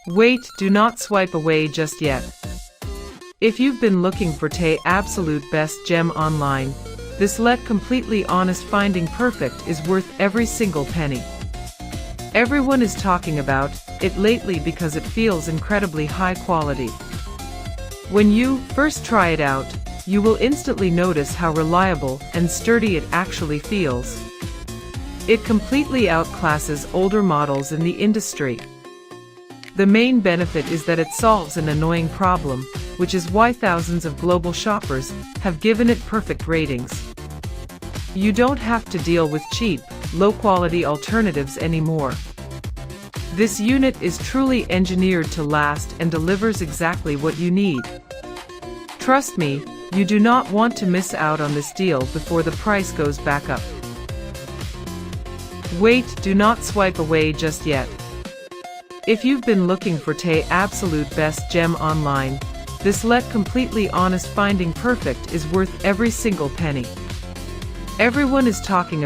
Wait, do not swipe away just yet. If you've been looking for the absolute best gem online, this completely honest finding perfect is worth every single penny. Everyone is talking about it lately because it feels incredibly high quality. When you first try it out, you will instantly notice how reliable and sturdy it actually feels. It completely outclasses older models in the industry. The main benefit is that it solves an annoying problem, which is why thousands of global shoppers have given it perfect ratings. You don't have to deal with cheap, low-quality alternatives anymore. This unit is truly engineered to last and delivers exactly what you need. Trust me, you do not want to miss out on this deal before the price goes back up. Wait, do not swipe away just yet. If you've been looking for the absolute best gem online, this completely honest finding perfect is worth every single penny. Everyone is talking about